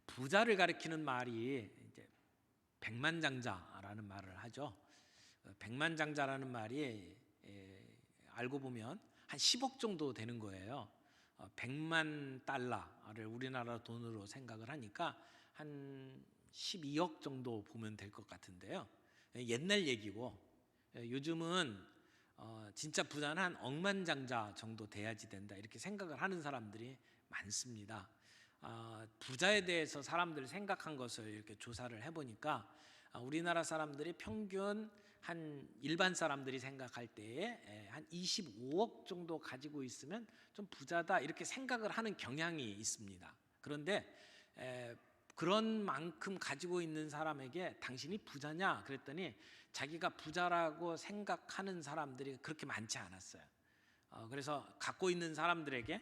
부자를 가리키는 말이 이제 백만장자라는 말을 하죠. 백만장자라는 말이 알고 보면 한 10억 정도 되는 거예요. 100만 달러를 우리나라 돈으로 생각을 하니까 한 12억 정도 보면 될 것 같은데요. 옛날 얘기고 요즘은 진짜 부자는 한 억만장자 정도 돼야지 된다 이렇게 생각을 하는 사람들이 많습니다. 부자에 대해서 사람들 생각한 것을 이렇게 조사를 해보니까 우리나라 사람들이 평균 한 일반 사람들이 생각할 때에 한 25억 정도 가지고 있으면 좀 부자다 이렇게 생각을 하는 경향이 있습니다. 그런데 그런 만큼 가지고 있는 사람에게 당신이 부자냐 그랬더니 자기가 부자라고 생각하는 사람들이 그렇게 많지 않았어요. 그래서 갖고 있는 사람들에게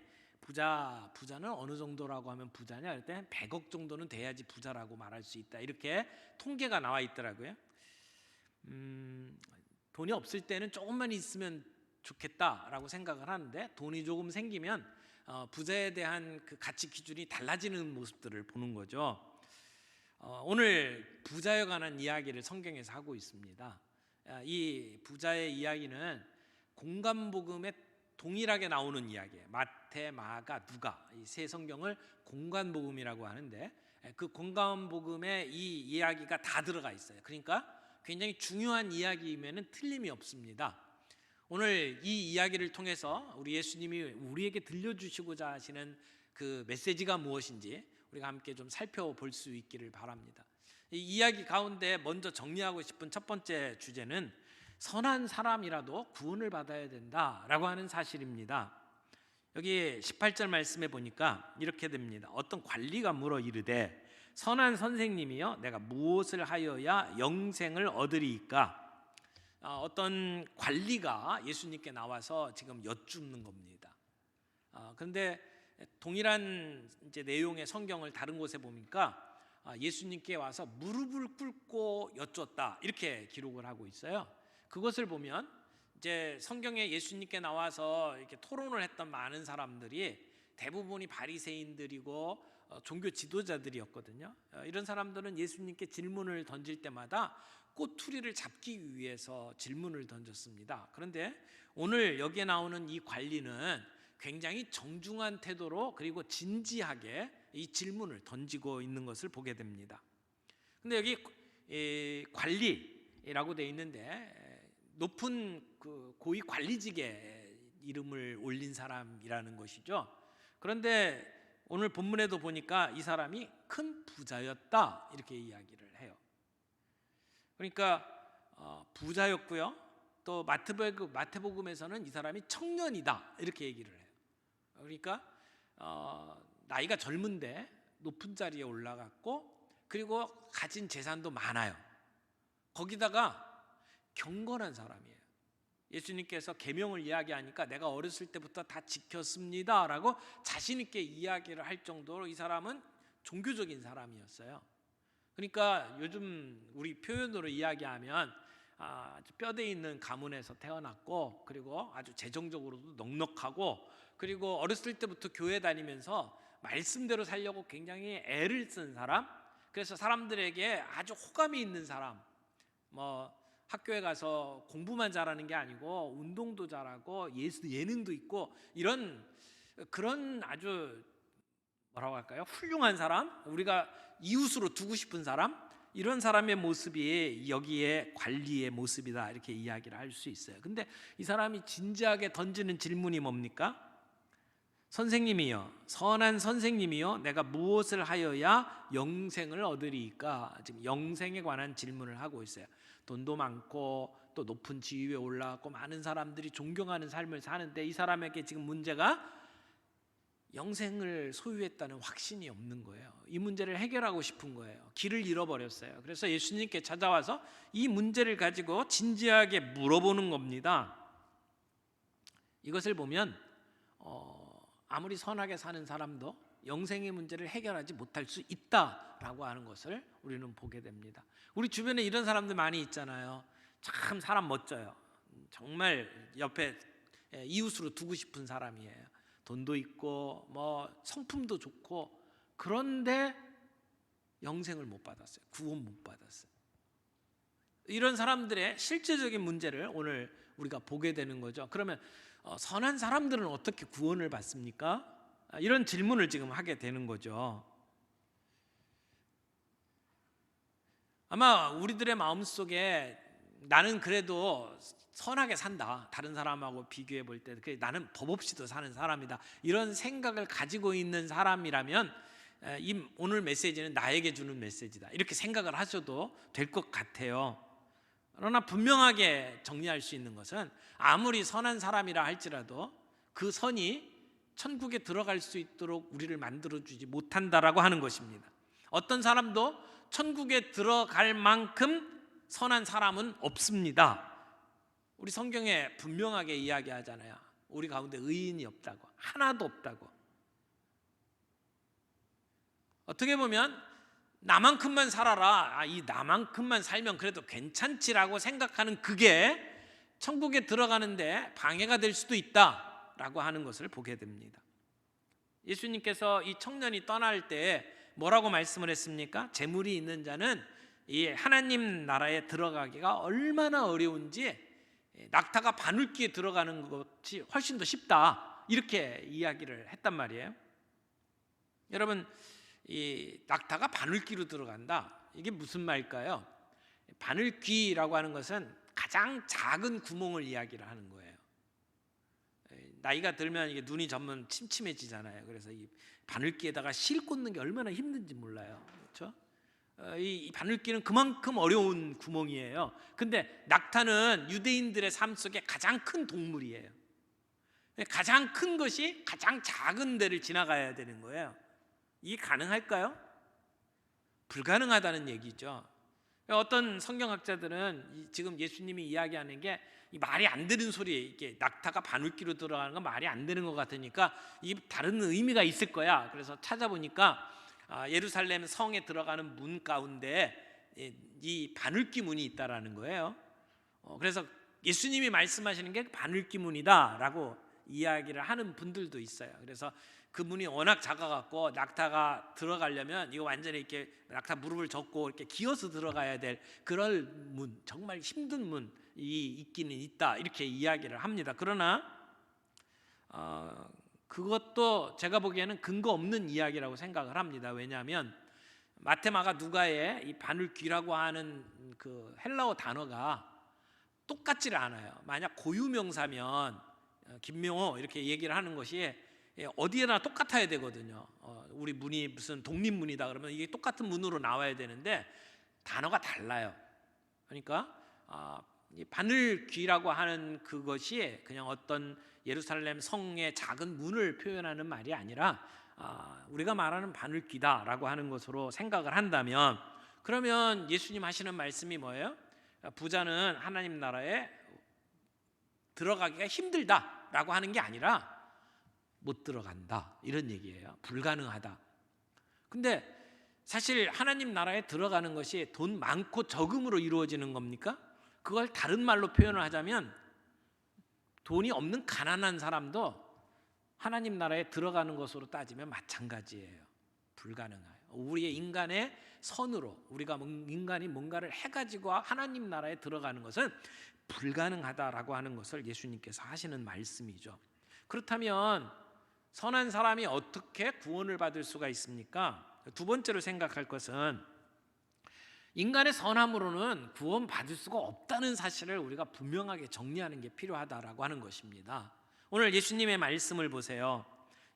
부자는 어느 정도라고 하면 부자냐 그럴 때 100억 정도는 돼야지 부자라고 말할 수 있다 이렇게 통계가 나와 있더라고요. 돈이 없을 때는 조금만 있으면 좋겠다라고 생각을 하는데 돈이 조금 생기면 부자에 대한 그 가치 기준이 달라지는 모습들을 보는 거죠. 오늘 부자에 관한 이야기를 성경에서 하고 있습니다. 이 부자의 이야기는 공간복음에 동일하게 나오는 이야기예요. 마태, 마가, 누가 이 세 성경을 공간복음이라고 하는데 그 공간복음에 이 이야기가 다 들어가 있어요. 그러니까 굉장히 중요한 이야기이면 틀림이 없습니다. 오늘 이 이야기를 통해서 우리 예수님이 우리에게 들려주시고자 하시는 그 메시지가 무엇인지 우리가 함께 좀 살펴볼 수 있기를 바랍니다. 이 이야기 가운데 먼저 정리하고 싶은 첫 번째 주제는 선한 사람이라도 구원을 받아야 된다라고 하는 사실입니다. 여기 18절 말씀에 보니까 이렇게 됩니다. 어떤 관리가 물어 이르되 선한 선생님이여 내가 무엇을 하여야 영생을 얻으리이까? 어떤 관리가 예수님께 나와서 지금 여쭙는 겁니다. 그런데 동일한 이제 내용의 성경을 다른 곳에 보니까 예수님께 와서 무릎을 꿇고 여쭙었다 이렇게 기록을 하고 있어요. 그것을 보면 이제 성경에 예수님께 나와서 이렇게 토론을 했던 많은 사람들이 대부분이 바리새인들이고 종교 지도자들이었거든요. 이런 사람들은 예수님께 질문을 던질 때마다 꼬투리를 잡기 위해서 질문을 던졌습니다. 그런데 오늘 여기에 나오는 이 관리는 굉장히 정중한 태도로 그리고 진지하게 이 질문을 던지고 있는 것을 보게 됩니다. 근데 여기 관리라고 되어 있는데 높은 그 고위 관리직에 이름을 올린 사람이라는 것이죠. 그런데 오늘 본문에도 보니까 이 사람이 큰 부자였다 이렇게 이야기를 해요. 그러니까 부자였고요. 또 마태복음에서는 이 사람이 청년이다 이렇게 얘기를 해요. 그러니까 나이가 젊은데 높은 자리에 올라갔고 그리고 가진 재산도 많아요. 거기다가 경건한 사람이에요. 예수님께서 계명을 이야기하니까 내가 어렸을 때부터 다 지켰습니다라고 자신 있게 이야기를 할 정도로 이 사람은 종교적인 사람이었어요. 그러니까 요즘 우리 표현으로 이야기하면 아주 뼈대 있는 가문에서 태어났고 그리고 아주 재정적으로도 넉넉하고 그리고 어렸을 때부터 교회 다니면서 말씀대로 살려고 굉장히 애를 쓴 사람, 그래서 사람들에게 아주 호감이 있는 사람, 학교에 가서 공부만 잘하는 게 아니고 운동도 잘하고 예능도 있고 이런 그런 아주 뭐라고 할까요? 훌륭한 사람, 우리가 이웃으로 두고 싶은 사람, 이런 사람의 모습이 여기에 관리의 모습이다 이렇게 이야기를 할 수 있어요. 근데 이 사람이 진지하게 던지는 질문이 뭡니까? 선생님이여, 선한 선생님이여, 내가 무엇을 하여야 영생을 얻으리이까? 지금 영생에 관한 질문을 하고 있어요. 돈도 많고 또 높은 지위에 올라갔고 많은 사람들이 존경하는 삶을 사는데 이 사람에게 지금 문제가 영생을 소유했다는 확신이 없는 거예요. 이 문제를 해결하고 싶은 거예요. 길을 잃어버렸어요. 그래서 예수님께 찾아와서 이 문제를 가지고 진지하게 물어보는 겁니다. 이것을 보면 아무리 선하게 사는 사람도 영생의 문제를 해결하지 못할 수 있다라고 하는 것을 우리는 보게 됩니다. 우리 주변에 이런 사람들 많이 있잖아요. 참 사람 멋져요. 정말 옆에 이웃으로 두고 싶은 사람이에요. 돈도 있고 성품도 좋고, 그런데 영생을 못 받았어요. 구원 못 받았어요. 이런 사람들의 실제적인 문제를 오늘 우리가 보게 되는 거죠. 그러면 선한 사람들은 어떻게 구원을 받습니까? 이런 질문을 지금 하게 되는 거죠. 아마 우리들의 마음속에 나는 그래도 선하게 산다, 다른 사람하고 비교해 볼 때 나는 법 없이도 사는 사람이다, 이런 생각을 가지고 있는 사람이라면 이 오늘 메시지는 나에게 주는 메시지다, 이렇게 생각을 하셔도 될 것 같아요. 그러나 분명하게 정리할 수 있는 것은 아무리 선한 사람이라 할지라도 그 선이 천국에 들어갈 수 있도록 우리를 만들어주지 못한다라고 하는 것입니다. 어떤 사람도 천국에 들어갈 만큼 선한 사람은 없습니다. 우리 성경에 분명하게 이야기하잖아요. 우리 가운데 의인이 없다고, 하나도 없다고. 어떻게 보면 나만큼만 살아라, 이 나만큼만 살면 그래도 괜찮지라고 생각하는 그게 천국에 들어가는데 방해가 될 수도 있다라고 하는 것을 보게 됩니다. 예수님께서 이 청년이 떠날 때 뭐라고 말씀을 했습니까? 재물이 있는 자는 이 하나님 나라에 들어가기가 얼마나 어려운지 낙타가 바늘귀에 들어가는 것이 훨씬 더 쉽다, 이렇게 이야기를 했단 말이에요. 여러분, 이 낙타가 바늘귀로 들어간다, 이게 무슨 말일까요? 바늘귀라고 하는 것은 가장 작은 구멍을 이야기를 하는 거예요. 나이가 들면 이게 눈이 점점 침침해지잖아요. 그래서 이 바늘귀에다가 실 꽂는 게 얼마나 힘든지 몰라요. 그렇죠? 이 바늘귀는 그만큼 어려운 구멍이에요. 근데 낙타는 유대인들의 삶 속에 가장 큰 동물이에요. 가장 큰 것이 가장 작은 데를 지나가야 되는 거예요. 이게 가능할까요? 불가능하다는 얘기죠. 어떤 성경학자들은 지금 예수님이 이야기하는 게 말이 안 되는 소리, 이게 낙타가 바늘귀로 들어가는 건 말이 안 되는 것 같으니까 이 다른 의미가 있을 거야. 그래서 찾아보니까 예루살렘 성에 들어가는 문 가운데 이 바늘귀 문이 있다라는 거예요. 그래서 예수님이 말씀하시는 게 바늘귀 문이다라고 이야기를 하는 분들도 있어요. 그래서 그 문이 워낙 작아갖고 낙타가 들어가려면 이거 완전히 이렇게 낙타 무릎을 젓고 이렇게 기어서 들어가야 될 그런 문, 정말 힘든 문이 있기는 있다, 이렇게 이야기를 합니다. 그러나 그것도 제가 보기에는 근거 없는 이야기라고 생각을 합니다. 왜냐하면 마태, 마가, 누가의 이 바늘귀라고 하는 그 헬라어 단어가 똑같지를 않아요. 만약 고유명사면 김명호 이렇게 얘기를 하는 것이 어디에나 똑같아야 되거든요. 우리 문이 무슨 독립문이다 그러면 이게 똑같은 문으로 나와야 되는데 단어가 달라요. 그러니까 이 바늘귀라고 하는 그것이 그냥 어떤 예루살렘 성의 작은 문을 표현하는 말이 아니라 우리가 말하는 바늘귀다라고 하는 것으로 생각을 한다면, 그러면 예수님 하시는 말씀이 뭐예요? 부자는 하나님 나라에 들어가기가 힘들다라고 하는 게 아니라 못 들어간다, 이런 얘기예요. 불가능하다. 근데 사실 하나님 나라에 들어가는 것이 돈 많고 적음으로 이루어지는 겁니까? 그걸 다른 말로 표현을 하자면 돈이 없는 가난한 사람도 하나님 나라에 들어가는 것으로 따지면 마찬가지예요. 불가능해요. 우리의 인간의 선으로 우리가 인간이 뭔가를 해가지고 하나님 나라에 들어가는 것은 불가능하다라고 하는 것을 예수님께서 하시는 말씀이죠. 그렇다면 선한 사람이 어떻게 구원을 받을 수가 있습니까? 두 번째로 생각할 것은 인간의 선함으로는 구원받을 수가 없다는 사실을 우리가 분명하게 정리하는 게 필요하다라고 하는 것입니다. 오늘 예수님의 말씀을 보세요.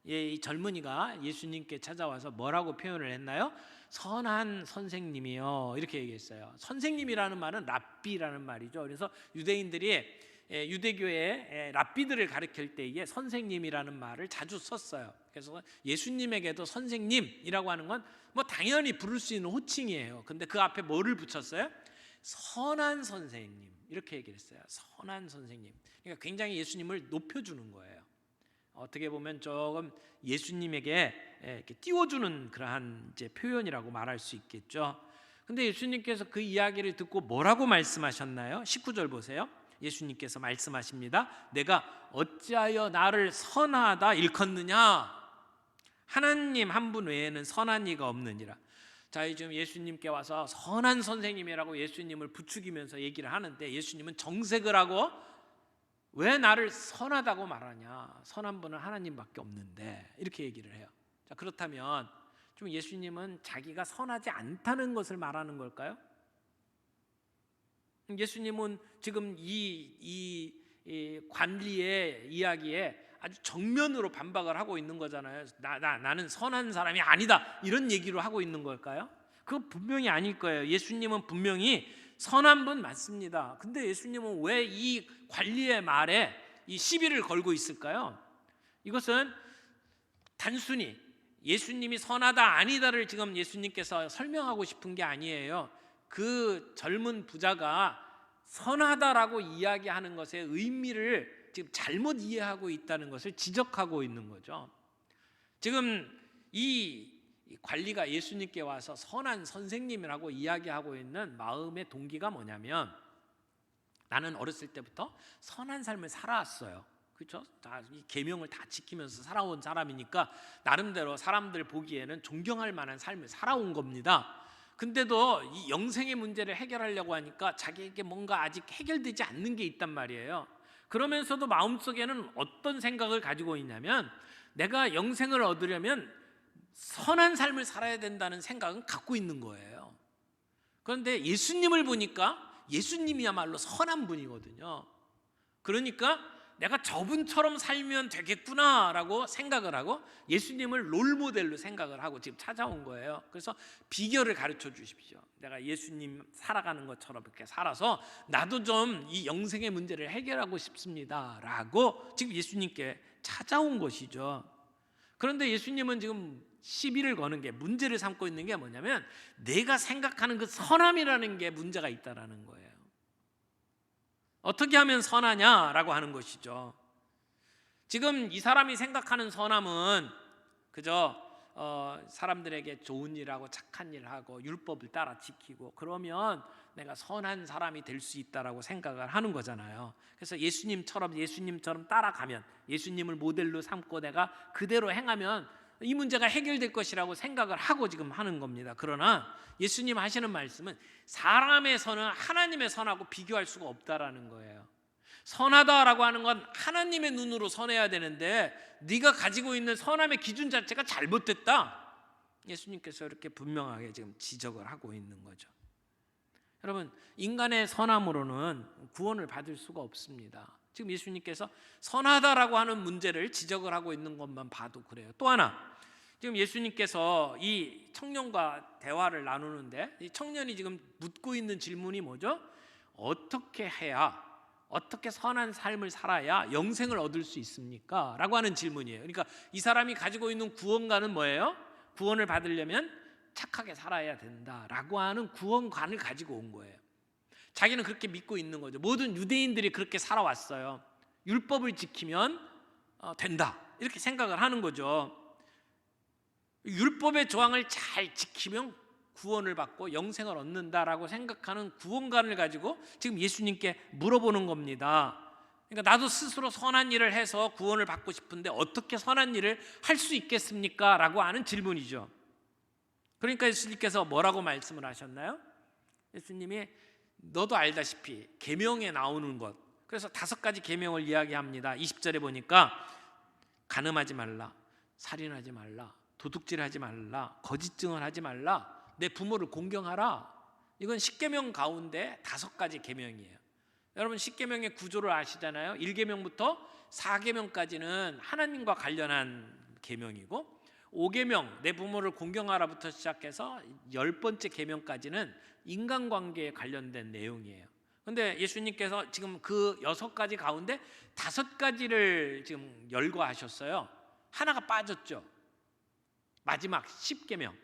이 젊은이가 예수님께 찾아와서 뭐라고 표현을 했나요? 선한 선생님이요, 이렇게 얘기했어요. 선생님이라는 말은 랍비라는 말이죠. 그래서 유대인들이 유대교의 랍비들을 가르칠 때에 선생님이라는 말을 자주 썼어요. 그래서 예수님에게도 선생님이라고 하는 건 뭐 당연히 부를 수 있는 호칭이에요. 근데 그 앞에 뭐를 붙였어요? 선한 선생님, 이렇게 얘기를 했어요. 선한 선생님. 그러니까 굉장히 예수님을 높여주는 거예요. 어떻게 보면 조금 예수님에게 이렇게 띄워주는 그러한 이제 표현이라고 말할 수 있겠죠. 근데 예수님께서 그 이야기를 듣고 뭐라고 말씀하셨나요? 19절 보세요. 예수님께서 말씀하십니다. 내가 어찌하여 나를 선하다 일컫느냐? 하나님 한 분 외에는 선한 이가 없느니라. 자, 지금 예수님께 와서 선한 선생님이라고 예수님을 부추기면서 얘기를 하는데 예수님은 정색을 하고 왜 나를 선하다고 말하냐? 선한 분은 하나님밖에 없는데 이렇게 얘기를 해요. 자, 그렇다면 좀 예수님은 자기가 선하지 않다는 것을 말하는 걸까요? 예수님은 지금 이 관리의 이야기에 아주 정면으로 반박을 하고 있는 거잖아요. 나는 선한 사람이 아니다 이런 얘기로 하고 있는 걸까요? 그거 분명히 아닐 거예요. 예수님은 분명히 선한 분 맞습니다. 근데 예수님은 왜 이 관리의 말에 이 시비를 걸고 있을까요? 이것은 단순히 예수님이 선하다 아니다를 지금 예수님께서 설명하고 싶은 게 아니에요. 그 젊은 부자가 선하다라고 이야기하는 것의 의미를 지금 잘못 이해하고 있다는 것을 지적하고 있는 거죠. 지금 이 관리가 예수님께 와서 선한 선생님이라고 이야기하고 있는 마음의 동기가 뭐냐면 나는 어렸을 때부터 선한 삶을 살아왔어요. 그렇죠? 이 계명을 다 지키면서 살아온 사람이니까 나름대로 사람들 보기에는 존경할 만한 삶을 살아온 겁니다. 근데도 이 영생의 문제를 해결하려고 하니까 자기에게 뭔가 아직 해결되지 않는 게 있단 말이에요. 그러면서도 마음속에는 어떤 생각을 가지고 있냐면 내가 영생을 얻으려면 선한 삶을 살아야 된다는 생각은 갖고 있는 거예요. 그런데 예수님을 보니까 예수님이야말로 선한 분이거든요. 그러니까 내가 저분처럼 살면 되겠구나라고 생각을 하고 예수님을 롤모델로 생각을 하고 지금 찾아온 거예요. 그래서 비결을 가르쳐 주십시오. 내가 예수님 살아가는 것처럼 이렇게 살아서 나도 좀 이 영생의 문제를 해결하고 싶습니다라고 지금 예수님께 찾아온 것이죠. 그런데 예수님은 지금 시비를 거는 게 문제를 삼고 있는 게 뭐냐면 내가 생각하는 그 선함이라는 게 문제가 있다라는 거예요. 어떻게 하면 선하냐라고 하는 것이죠. 지금 이 사람이 생각하는 선함은 그저 사람들에게 좋은 일하고 착한 일하고 율법을 따라 지키고 그러면 내가 선한 사람이 될 수 있다라고 생각을 하는 거잖아요. 그래서 예수님처럼 따라가면 예수님을 모델로 삼고 내가 그대로 행하면 이 문제가 해결될 것이라고 생각을 하고 지금 하는 겁니다. 그러나 예수님 하시는 말씀은 사람의 선은 하나님의 선하고 비교할 수가 없다라는 거예요. 선하다라고 하는 건 하나님의 눈으로 선해야 되는데 네가 가지고 있는 선함의 기준 자체가 잘못됐다. 예수님께서 이렇게 분명하게 지금 지적을 하고 있는 거죠. 여러분, 인간의 선함으로는 구원을 받을 수가 없습니다. 지금 예수님께서 선하다라고 하는 문제를 지적을 하고 있는 것만 봐도 그래요. 또 하나, 지금 예수님께서 이 청년과 대화를 나누는데 이 청년이 지금 묻고 있는 질문이 뭐죠? 어떻게 선한 삶을 살아야 영생을 얻을 수 있습니까? 라고 하는 질문이에요. 그러니까 이 사람이 가지고 있는 구원관은 뭐예요? 구원을 받으려면 착하게 살아야 된다라고 하는 구원관을 가지고 온 거예요. 자기는 그렇게 믿고 있는 거죠. 모든 유대인들이 그렇게 살아왔어요. 율법을 지키면 된다 이렇게 생각을 하는 거죠. 율법의 조항을 잘 지키면 구원을 받고 영생을 얻는다라고 생각하는 구원관을 가지고 지금 예수님께 물어보는 겁니다. 그러니까 나도 스스로 선한 일을 해서 구원을 받고 싶은데 어떻게 선한 일을 할 수 있겠습니까? 라고 하는 질문이죠. 그러니까 예수님께서 뭐라고 말씀을 하셨나요? 예수님이 너도 알다시피 계명에 나오는 것, 그래서 5가지 계명을 이야기합니다. 20절에 보니까 간음하지 말라, 살인하지 말라, 도둑질하지 말라, 거짓 증언하지 말라, 내 부모를 공경하라. 이건 10계명 가운데 5가지 계명이에요. 여러분 10계명의 구조를 아시잖아요. 1계명부터 4계명까지는 하나님과 관련한 계명이고 5계명 내 부모를 공경하라부터 시작해서 10번째 계명까지는 인간관계에 관련된 내용이에요. 그런데 예수님께서 지금 그 6가지 가운데 5가지를 지금 열거하셨어요. 하나가 빠졌죠. 마지막 10계명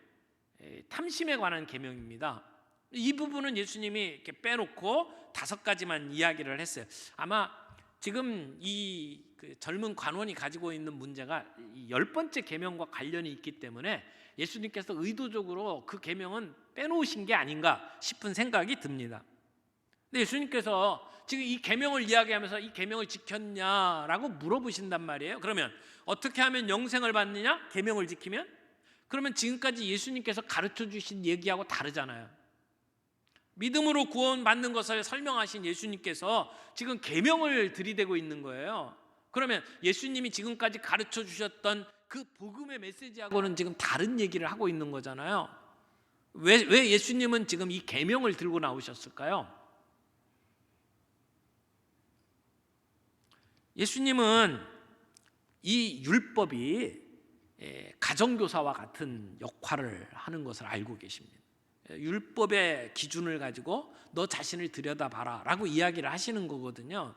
탐심에 관한 계명입니다. 이 부분은 예수님이 이렇게 빼놓고 5가지만 이야기를 했어요. 아마 지금 이 젊은 관원이 가지고 있는 문제가 10번째 계명과 관련이 있기 때문에 예수님께서 의도적으로 그 계명은 빼놓으신 게 아닌가 싶은 생각이 듭니다. 근데 예수님께서 지금 이 계명을 이야기하면서 이 계명을 지켰냐라고 물어보신단 말이에요. 그러면 어떻게 하면 영생을 받느냐? 계명을 지키면? 그러면 지금까지 예수님께서 가르쳐 주신 얘기하고 다르잖아요. 믿음으로 구원받는 것을 설명하신 예수님께서 지금 계명을 들이대고 있는 거예요. 그러면 예수님이 지금까지 가르쳐 주셨던 그 복음의 메시지하고는 지금 다른 얘기를 하고 있는 거잖아요. 왜 예수님은 지금 이 계명을 들고 나오셨을까요? 예수님은 이 율법이 가정교사와 같은 역할을 하는 것을 알고 계십니다. 율법의 기준을 가지고 너 자신을 들여다봐라 라고 이야기를 하시는 거거든요.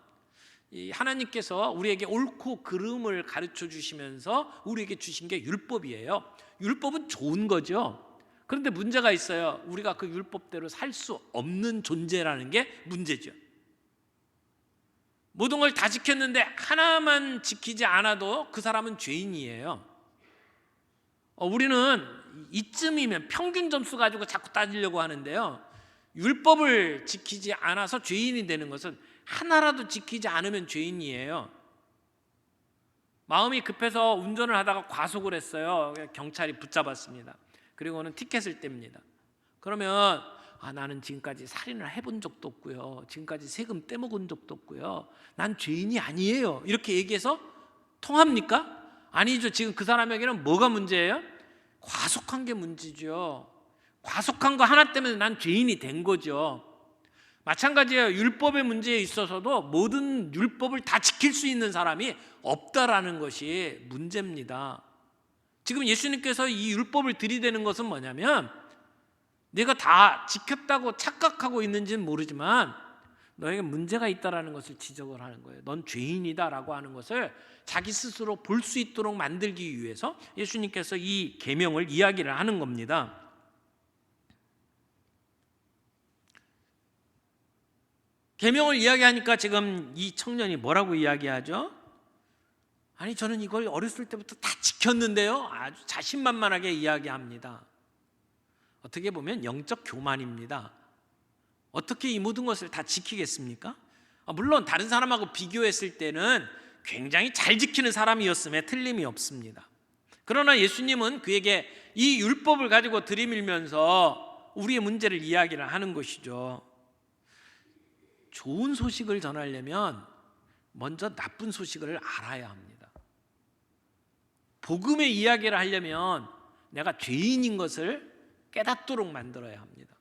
하나님께서 우리에게 옳고 그름을 가르쳐 주시면서 우리에게 주신 게 율법이에요. 율법은 좋은 거죠. 그런데 문제가 있어요. 우리가 그 율법대로 살 수 없는 존재라는 게 문제죠. 모든 걸 다 지켰는데 하나만 지키지 않아도 그 사람은 죄인이에요. 우리는 이쯤이면 평균 점수 가지고 자꾸 따지려고 하는데요, 율법을 지키지 않아서 죄인이 되는 것은 하나라도 지키지 않으면 죄인이에요. 마음이 급해서 운전을 하다가 과속을 했어요. 경찰이 붙잡았습니다. 그리고는 티켓을 뗍니다. 그러면 나는 지금까지 살인을 해본 적도 없고요, 지금까지 세금 떼먹은 적도 없고요, 난 죄인이 아니에요, 이렇게 얘기해서 통합니까? 아니죠. 지금 그 사람에게는 뭐가 문제예요? 과속한 게 문제죠. 과속한 거 하나 때문에 난 죄인이 된 거죠. 마찬가지예요. 율법의 문제에 있어서도 모든 율법을 다 지킬 수 있는 사람이 없다라는 것이 문제입니다. 지금 예수님께서 이 율법을 들이대는 것은 뭐냐면, 내가 다 지켰다고 착각하고 있는지는 모르지만 너에게 문제가 있다라는 것을 지적을 하는 거예요. 넌 죄인이다라고 하는 것을 자기 스스로 볼 수 있도록 만들기 위해서 예수님께서 이 계명을 이야기를 하는 겁니다. 계명을 이야기하니까 지금 이 청년이 뭐라고 이야기하죠? 아니, 저는 이걸 어렸을 때부터 다 지켰는데요, 아주 자신만만하게 이야기합니다. 어떻게 보면 영적 교만입니다. 어떻게 이 모든 것을 다 지키겠습니까? 물론 다른 사람하고 비교했을 때는 굉장히 잘 지키는 사람이었음에 틀림이 없습니다. 그러나 예수님은 그에게 이 율법을 가지고 들이밀면서 우리의 문제를 이야기를 하는 것이죠. 좋은 소식을 전하려면 먼저 나쁜 소식을 알아야 합니다. 복음의 이야기를 하려면 내가 죄인인 것을 깨닫도록 만들어야 합니다.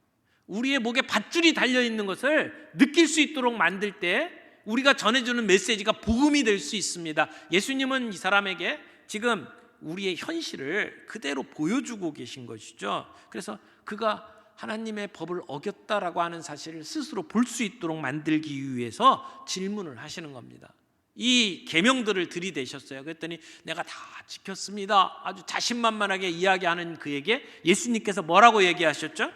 우리의 목에 밧줄이 달려있는 것을 느낄 수 있도록 만들 때 우리가 전해주는 메시지가 복음이 될 수 있습니다. 예수님은 이 사람에게 지금 우리의 현실을 그대로 보여주고 계신 것이죠. 그래서 그가 하나님의 법을 어겼다라고 하는 사실을 스스로 볼 수 있도록 만들기 위해서 질문을 하시는 겁니다. 이 계명들을 들이대셨어요. 그랬더니 내가 다 지켰습니다, 아주 자신만만하게 이야기하는 그에게 예수님께서 뭐라고 얘기하셨죠?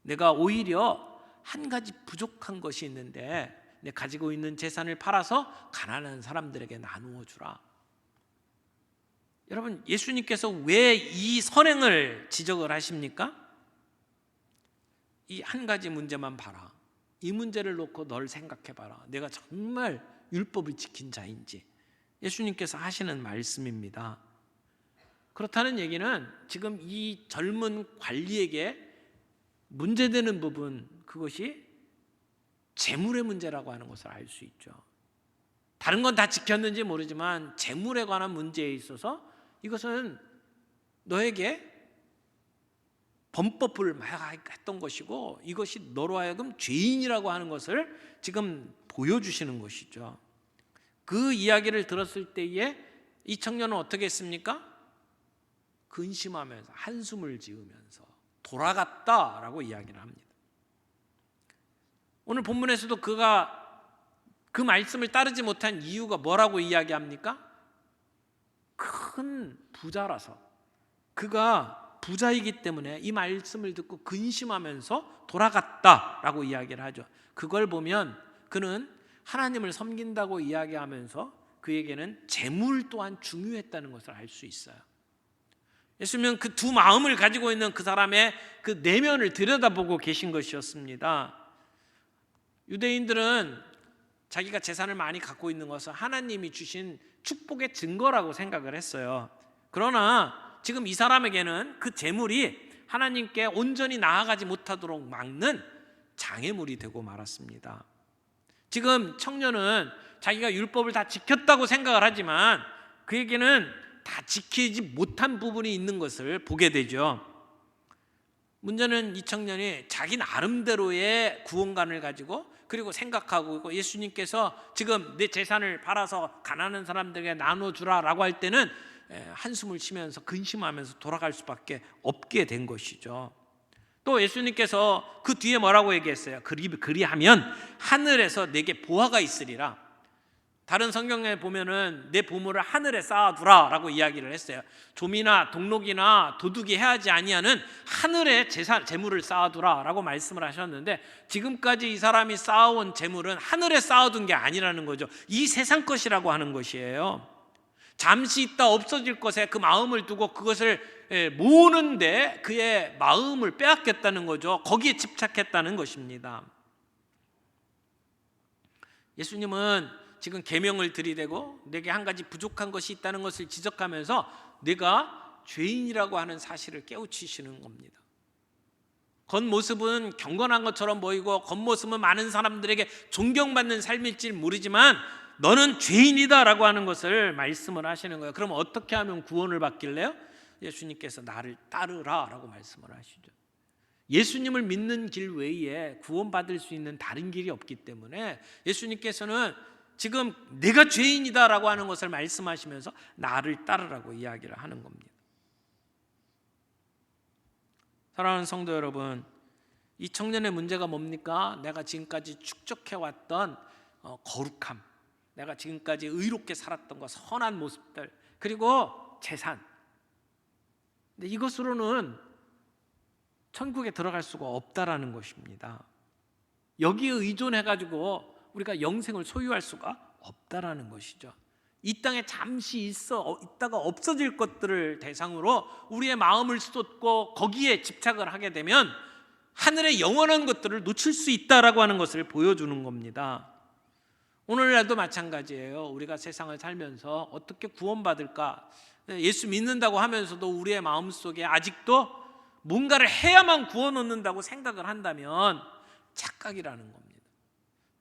내가 오히려 한 가지 부족한 것이 있는데 내 가지고 있는 재산을 팔아서 가난한 사람들에게 나누어 주라. 여러분, 예수님께서 왜 이 선행을 지적을 하십니까? 이 한 가지 문제만 봐라. 이 문제를 놓고 널 생각해 봐라. 내가 정말 율법을 지킨 자인지. 예수님께서 하시는 말씀입니다. 그렇다는 얘기는 지금 이 젊은 관리에게 문제되는 부분, 그것이 재물의 문제라고 하는 것을 알 수 있죠. 다른 건 다 지켰는지 모르지만 재물에 관한 문제에 있어서 이것은 너에게 범법을 했던 것이고 이것이 너로 하여금 죄인이라고 하는 것을 지금 보여주시는 것이죠. 그 이야기를 들었을 때에 이 청년은 어떻게 했습니까? 근심하면서 한숨을 지으면서 돌아갔다라고 이야기를 합니다. 오늘 본문에서도 그가 그 말씀을 따르지 못한 이유가 뭐라고 이야기합니까? 큰 부자라서, 그가 부자이기 때문에 이 말씀을 듣고 근심하면서 돌아갔다라고 이야기를 하죠. 그걸 보면 그는 하나님을 섬긴다고 이야기하면서 그에게는 재물 또한 중요했다는 것을 알 수 있어요. 예수님은 그 두 마음을 가지고 있는 그 사람의 그 내면을 들여다보고 계신 것이었습니다. 유대인들은 자기가 재산을 많이 갖고 있는 것은 하나님이 주신 축복의 증거라고 생각을 했어요. 그러나 지금 이 사람에게는 그 재물이 하나님께 온전히 나아가지 못하도록 막는 장애물이 되고 말았습니다. 지금 청년은 자기가 율법을 다 지켰다고 생각을 하지만 그에게는 다 지키지 못한 부분이 있는 것을 보게 되죠. 문제는 이 청년이 자기 나름대로의 구원관을 가지고 그리고 생각하고 있고, 예수님께서 지금 내 재산을 팔아서 가난한 사람들에게 나눠주라라고 할 때는 한숨을 쉬면서 근심하면서 돌아갈 수밖에 없게 된 것이죠. 또 예수님께서 그 뒤에 뭐라고 얘기했어요? 그리하면 하늘에서 내게 보화가 있으리라. 다른 성경에 보면은 내 보물을 하늘에 쌓아두라 라고 이야기를 했어요. 좀이나 동록이나 도둑이 해하지 아니하는 하늘에 재물을 쌓아두라 라고 말씀을 하셨는데, 지금까지 이 사람이 쌓아온 재물은 하늘에 쌓아둔 게 아니라는 거죠. 이 세상 것이라고 하는 것이에요. 잠시 있다 없어질 것에 그 마음을 두고 그것을 모으는데 그의 마음을 빼앗겼다는 거죠. 거기에 집착했다는 것입니다. 예수님은 지금 계명을 들이대고 내게 한 가지 부족한 것이 있다는 것을 지적하면서 내가 죄인이라고 하는 사실을 깨우치시는 겁니다. 겉모습은 경건한 것처럼 보이고 겉모습은 많은 사람들에게 존경받는 삶일지 모르지만 너는 죄인이다라고 하는 것을 말씀을 하시는 거예요. 그럼 어떻게 하면 구원을 받길래요? 예수님께서 나를 따르라 라고 말씀을 하시죠. 예수님을 믿는 길 외에 구원받을 수 있는 다른 길이 없기 때문에 예수님께서는 지금 내가 죄인이다라고 하는 것을 말씀하시면서 나를 따르라고 이야기를 하는 겁니다. 사랑하는 성도 여러분, 이 청년의 문제가 뭡니까? 내가 지금까지 축적해왔던 거룩함, 내가 지금까지 의롭게 살았던 것, 선한 모습들, 그리고 재산. 근데 이것으로는 천국에 들어갈 수가 없다라는 것입니다. 여기에 의존해가지고 우리가 영생을 소유할 수가 없다라는 것이죠. 이 땅에 잠시 있다가 없어질 것들을 대상으로 우리의 마음을 쏟고 거기에 집착을 하게 되면 하늘의 영원한 것들을 놓칠 수 있다라고 하는 것을 보여주는 겁니다. 오늘날도 마찬가지예요. 우리가 세상을 살면서 어떻게 구원받을까? 예수 믿는다고 하면서도 우리의 마음속에 아직도 뭔가를 해야만 구원 얻는다고 생각을 한다면 착각이라는 겁니다.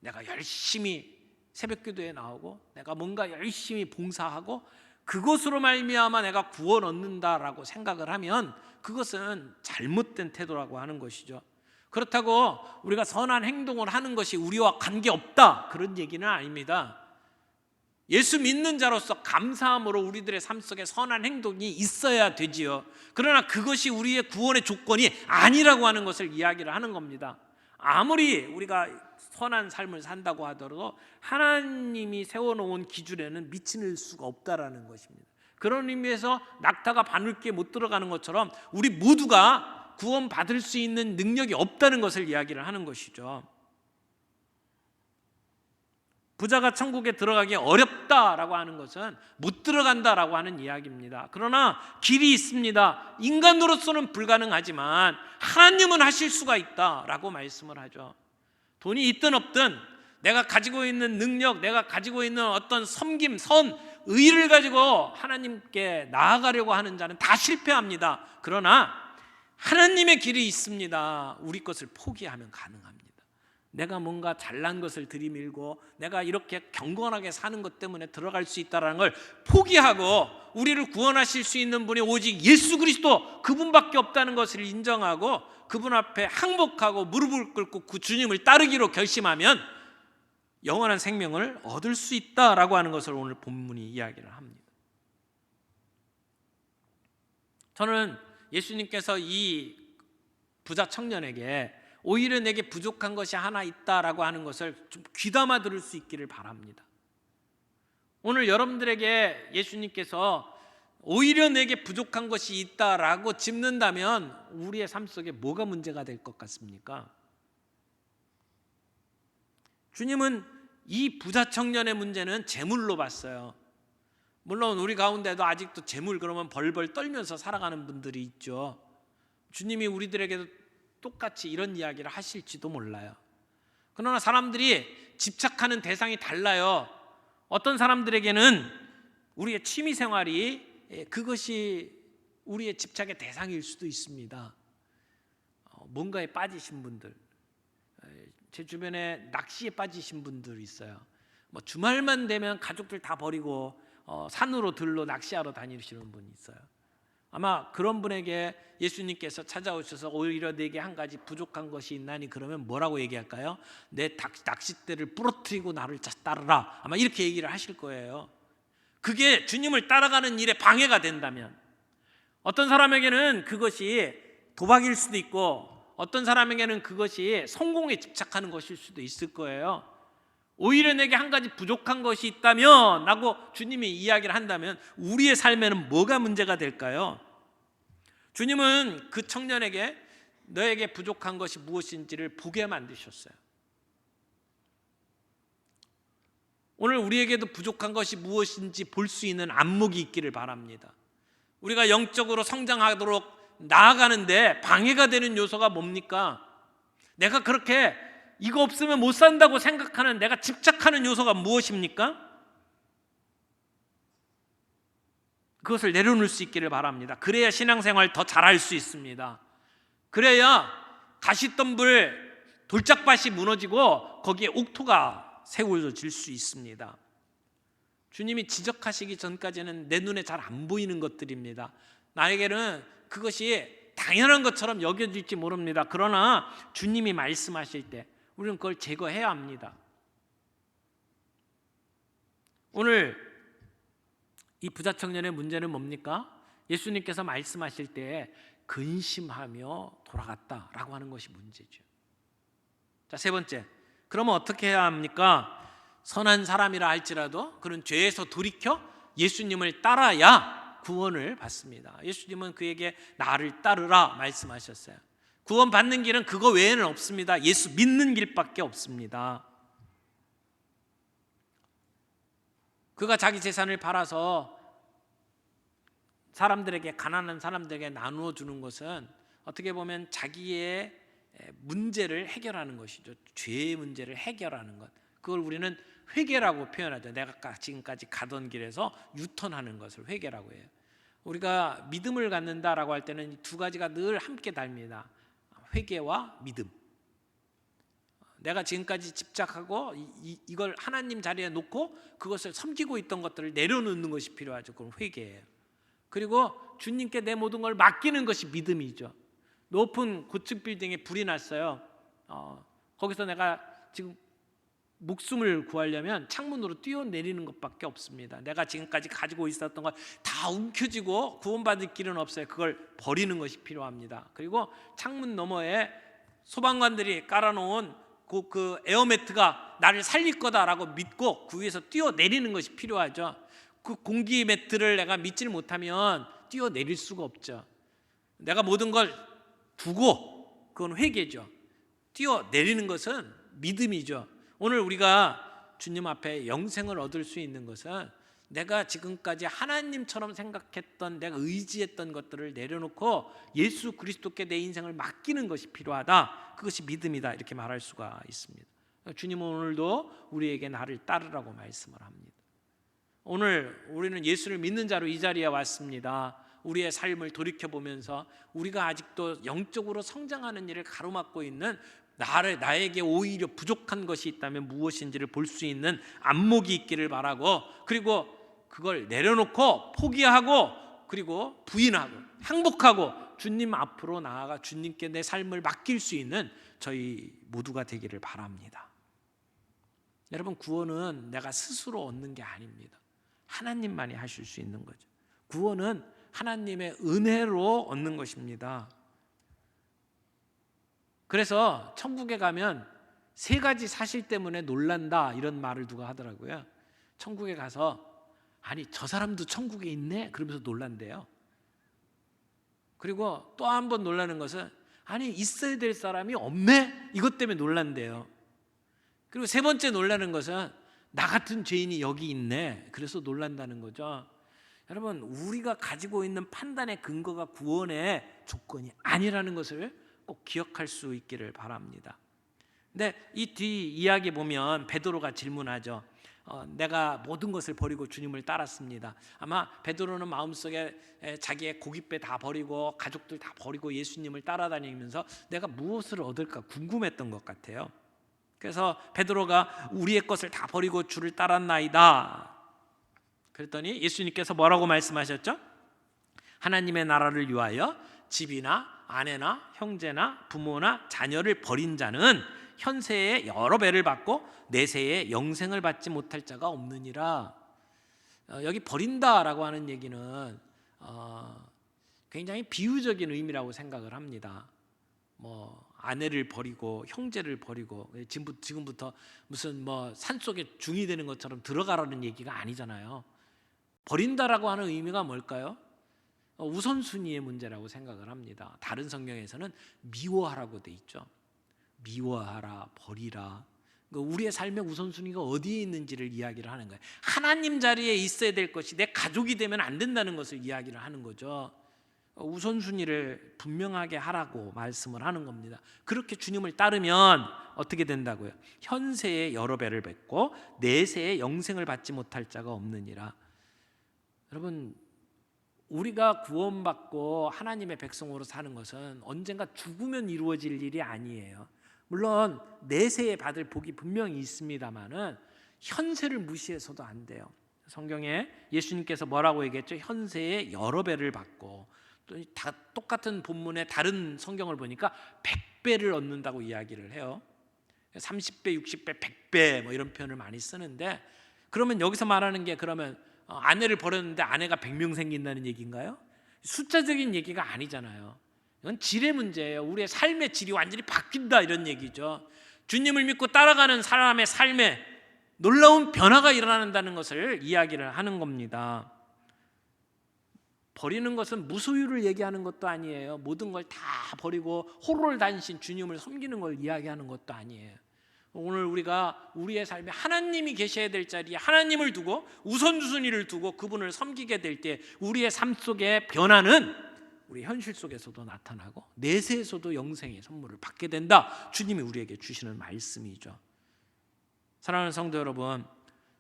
내가 열심히 새벽기도에 나오고 내가 뭔가 열심히 봉사하고 그것으로 말미암아 내가 구원 얻는다라고 생각을 하면 그것은 잘못된 태도라고 하는 것이죠. 그렇다고 우리가 선한 행동을 하는 것이 우리와 관계없다, 그런 얘기는 아닙니다. 예수 믿는 자로서 감사함으로 우리들의 삶 속에 선한 행동이 있어야 되지요. 그러나 그것이 우리의 구원의 조건이 아니라고 하는 것을 이야기를 하는 겁니다. 아무리 우리가 선한 삶을 산다고 하더라도 하나님이 세워놓은 기준에는 미칠 수가 없다라는 것입니다. 그런 의미에서 낙타가 바늘귀에 못 들어가는 것처럼 우리 모두가 구원받을 수 있는 능력이 없다는 것을 이야기를 하는 것이죠. 부자가 천국에 들어가기 어렵다라고 하는 것은 못 들어간다라고 하는 이야기입니다. 그러나 길이 있습니다. 인간으로서는 불가능하지만 하나님은 하실 수가 있다라고 말씀을 하죠. 돈이 있든 없든 내가 가지고 있는 능력, 내가 가지고 있는 어떤 섬김, 선, 의를 가지고 하나님께 나아가려고 하는 자는 다 실패합니다. 그러나 하나님의 길이 있습니다. 우리 것을 포기하면 가능합니다. 내가 뭔가 잘난 것을 들이밀고 내가 이렇게 경건하게 사는 것 때문에 들어갈 수 있다는 걸 포기하고 우리를 구원하실 수 있는 분이 오직 예수 그리스도, 그분밖에 없다는 것을 인정하고 그분 앞에 항복하고 무릎을 꿇고 그 주님을 따르기로 결심하면 영원한 생명을 얻을 수 있다라고 하는 것을 오늘 본문이 이야기를 합니다. 저는 예수님께서 이 부자 청년에게 오히려 내게 부족한 것이 하나 있다라고 하는 것을 좀 귀담아 들을 수 있기를 바랍니다. 오늘 여러분들에게 예수님께서 오히려 내게 부족한 것이 있다라고 짚는다면 우리의 삶 속에 뭐가 문제가 될 것 같습니까? 주님은 이 부자 청년의 문제는 재물로 봤어요. 물론 우리 가운데도 아직도 재물 그러면 벌벌 떨면서 살아가는 분들이 있죠. 주님이 우리들에게도 똑같이 이런 이야기를 하실지도 몰라요. 그러나 사람들이 집착하는 대상이 달라요. 어떤 사람들에게는 우리의 취미 생활이 그것이 우리의 집착의 대상일 수도 있습니다. 뭔가에 빠지신 분들, 제 주변에 낚시에 빠지신 분들 있어요. 뭐 주말만 되면 가족들 다 버리고 산으로 들로 낚시하러 다니시는 분이 있어요. 아마 그런 분에게 예수님께서 찾아오셔서 오히려 내게 한 가지 부족한 것이 있나니 그러면 뭐라고 얘기할까요? 내 낚싯대를 부러뜨리고 나를 따르라. 아마 이렇게 얘기를 하실 거예요. 그게 주님을 따라가는 일에 방해가 된다면, 어떤 사람에게는 그것이 도박일 수도 있고 어떤 사람에게는 그것이 성공에 집착하는 것일 수도 있을 거예요. 오히려 내게 한 가지 부족한 것이 있다면 라고 주님이 이야기를 한다면 우리의 삶에는 뭐가 문제가 될까요? 주님은 그 청년에게 너에게 부족한 것이 무엇인지를 보게 만드셨어요. 오늘 우리에게도 부족한 것이 무엇인지 볼 수 있는 안목이 있기를 바랍니다. 우리가 영적으로 성장하도록 나아가는데 방해가 되는 요소가 뭡니까? 내가 그렇게 이거 없으면 못 산다고 생각하는, 내가 집착하는 요소가 무엇입니까? 그것을 내려놓을 수 있기를 바랍니다. 그래야 신앙생활 더 잘할 수 있습니다. 그래야 가시덤불 돌짝밭이 무너지고 거기에 옥토가 세워질 수 있습니다. 주님이 지적하시기 전까지는 내 눈에 잘 안 보이는 것들입니다. 나에게는 그것이 당연한 것처럼 여겨질지 모릅니다. 그러나 주님이 말씀하실 때 우리는 그걸 제거해야 합니다. 오늘 이 부자 청년의 문제는 뭡니까? 예수님께서 말씀하실 때 근심하며 돌아갔다라고 하는 것이 문제죠. 자, 세 번째, 그러면 어떻게 해야 합니까? 선한 사람이라 할지라도 그는 죄에서 돌이켜 예수님을 따라야 구원을 받습니다. 예수님은 그에게 나를 따르라 말씀하셨어요. 구원 받는 길은 그거 외에는 없습니다. 예수 믿는 길밖에 없습니다. 그가 자기 재산을 팔아서 사람들에게, 가난한 사람들에게 나누어 주는 것은 어떻게 보면 자기의 문제를 해결하는 것이죠. 죄의 문제를 해결하는 것. 그걸 우리는 회개라고 표현하죠. 내가 지금까지 가던 길에서 유턴하는 것을 회개라고 해요. 우리가 믿음을 갖는다라고 할 때는 두 가지가 늘 함께 답니다. 회개와 믿음. 내가 지금까지 집착하고 이걸 하나님 자리에 놓고 그것을 섬기고 있던 것들을 내려놓는 것이 필요하죠. 그건 회개예요. 그리고 주님께 내 모든 걸 맡기는 것이 믿음이죠. 높은 고층 빌딩에 불이 났어요. 거기서 내가 지금 목숨을 구하려면 창문으로 뛰어내리는 것밖에 없습니다. 내가 지금까지 가지고 있었던 걸 다 움켜쥐고 구원받을 길은 없어요. 그걸 버리는 것이 필요합니다. 그리고 창문 너머에 소방관들이 깔아놓은 그 에어매트가 나를 살릴 거다라고 믿고 그 위에서 뛰어내리는 것이 필요하죠. 그 공기 매트를 내가 믿지를 못하면 뛰어내릴 수가 없죠. 내가 모든 걸 두고, 그건 회개죠. 뛰어내리는 것은 믿음이죠. 오늘 우리가 주님 앞에 영생을 얻을 수 있는 것은 내가 지금까지 하나님처럼 생각했던, 내가 의지했던 것들을 내려놓고 예수 그리스도께 내 인생을 맡기는 것이 필요하다. 그것이 믿음이다. 이렇게 말할 수가 있습니다. 주님은 오늘도 우리에게 나를 따르라고 말씀을 합니다. 오늘 우리는 예수를 믿는 자로 이 자리에 왔습니다. 우리의 삶을 돌이켜보면서 우리가 아직도 영적으로 성장하는 일을 가로막고 있는, 나에게 오히려 부족한 것이 있다면 무엇인지를 볼 수 있는 안목이 있기를 바라고, 그리고 그걸 내려놓고 포기하고, 그리고 부인하고 항복하고 주님 앞으로 나아가 주님께 내 삶을 맡길 수 있는 저희 모두가 되기를 바랍니다. 여러분, 구원은 내가 스스로 얻는 게 아닙니다. 하나님만이 하실 수 있는 거죠. 구원은 하나님의 은혜로 얻는 것입니다. 그래서 천국에 가면 세 가지 사실 때문에 놀란다, 이런 말을 누가 하더라고요. 천국에 가서 아니 저 사람도 천국에 있네 그러면서 놀란대요. 그리고 또 한 번 놀라는 것은 아니 있어야 될 사람이 없네, 이것 때문에 놀란대요. 그리고 세 번째 놀라는 것은 나 같은 죄인이 여기 있네, 그래서 놀란다는 거죠. 여러분, 우리가 가지고 있는 판단의 근거가 구원의 조건이 아니라는 것을 꼭 기억할 수 있기를 바랍니다. 근데 이 뒤 이야기 보면 베드로가 질문하죠. 내가 모든 것을 버리고 주님을 따랐습니다. 아마 베드로는 마음속에 자기의 고깃배 다 버리고 가족들 다 버리고 예수님을 따라다니면서 내가 무엇을 얻을까 궁금했던 것 같아요. 그래서 베드로가 우리의 것을 다 버리고 주를 따랐나이다. 그랬더니 예수님께서 뭐라고 말씀하셨죠? 하나님의 나라를 위하여 집이나 아내나 형제나 부모나 자녀를 버린 자는 현세에 여러 배를 받고 내세에 영생을 받지 못할 자가 없느니라. 여기 버린다라고 하는 얘기는 굉장히 비유적인 의미라고 생각을 합니다. 뭐 아내를 버리고 형제를 버리고 지금부터 무슨 뭐 산속에 중이 되는 것처럼 들어가라는 얘기가 아니잖아요. 버린다라고 하는 의미가 뭘까요? 우선순위의 문제라고 생각을 합니다. 다른 성경에서는 미워하라고 돼 있죠. 미워하라, 버리라. 우리의 삶의 우선순위가 어디에 있는지를 이야기를 하는 거예요. 하나님 자리에 있어야 될 것이 내 가족이 되면 안 된다는 것을 이야기를 하는 거죠. 우선순위를 분명하게 하라고 말씀을 하는 겁니다. 그렇게 주님을 따르면 어떻게 된다고요? 현세에 여러 배를 뵙고 내세에 영생을 받지 못할 자가 없느니라. 여러분, 우리가 구원받고 하나님의 백성으로 사는 것은 언젠가 죽으면 이루어질 일이 아니에요. 물론 내세에 받을 복이 분명히 있습니다만은 현세를 무시해서도 안 돼요. 성경에 예수님께서 뭐라고 얘기했죠? 현세에 여러 배를 받고, 또 다 똑같은 본문의 다른 성경을 보니까 100배를 얻는다고 이야기를 해요. 30배, 60배, 100배 뭐 이런 표현을 많이 쓰는데, 그러면 여기서 말하는 게 그러면 아내를 버렸는데 아내가 100명 생긴다는 얘기인가요? 숫자적인 얘기가 아니잖아요. 이건 질의 문제예요. 우리의 삶의 질이 완전히 바뀐다 이런 얘기죠. 주님을 믿고 따라가는 사람의 삶에 놀라운 변화가 일어난다는 것을 이야기를 하는 겁니다. 버리는 것은 무소유를 얘기하는 것도 아니에요. 모든 걸 다 버리고 호로를 다니신 주님을 섬기는 걸 이야기하는 것도 아니에요. 오늘 우리가 우리의 삶에 하나님이 계셔야 될 자리에 하나님을 두고 우선순위를 두고 그분을 섬기게 될 때 우리의 삶 속의 변화는 우리 현실 속에서도 나타나고 내세에서도 영생의 선물을 받게 된다. 주님이 우리에게 주시는 말씀이죠. 사랑하는 성도 여러분,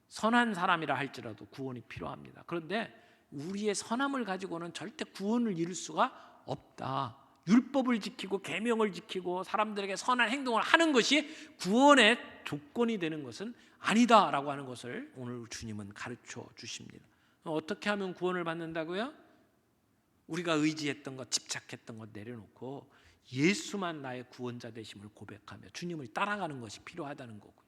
선한 사람이라 할지라도 구원이 필요합니다. 그런데 우리의 선함을 가지고는 절대 구원을 이룰 수가 없다. 율법을 지키고 계명을 지키고 사람들에게 선한 행동을 하는 것이 구원의 조건이 되는 것은 아니다라고 하는 것을 오늘 주님은 가르쳐 주십니다. 어떻게 하면 구원을 받는다고요? 우리가 의지했던 것, 집착했던 것 내려놓고 예수만 나의 구원자 되심을 고백하며 주님을 따라가는 것이 필요하다는 거고요.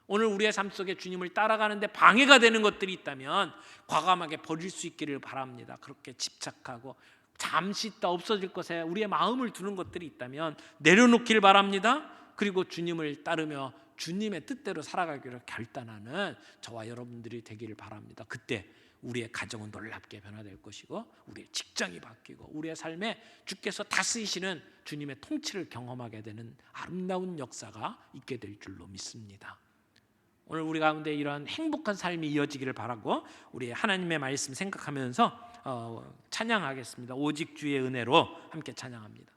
오늘 우리의 삶 속에 주님을 따라가는데 방해가 되는 것들이 있다면 과감하게 버릴 수 있기를 바랍니다. 그렇게 집착하고 잠시 있다 없어질 것에 우리의 마음을 두는 것들이 있다면 내려놓길 바랍니다. 그리고 주님을 따르며 주님의 뜻대로 살아가기를 결단하는 저와 여러분들이 되기를 바랍니다. 그때 우리의 가정은 놀랍게 변화될 것이고 우리의 직장이 바뀌고 우리의 삶에 주께서 다스리시는 주님의 통치를 경험하게 되는 아름다운 역사가 있게 될 줄로 믿습니다. 오늘 우리 가운데 이런 행복한 삶이 이어지기를 바라고 우리 하나님의 말씀 생각하면서 찬양하겠습니다. 오직 주의 은혜로 함께 찬양합니다.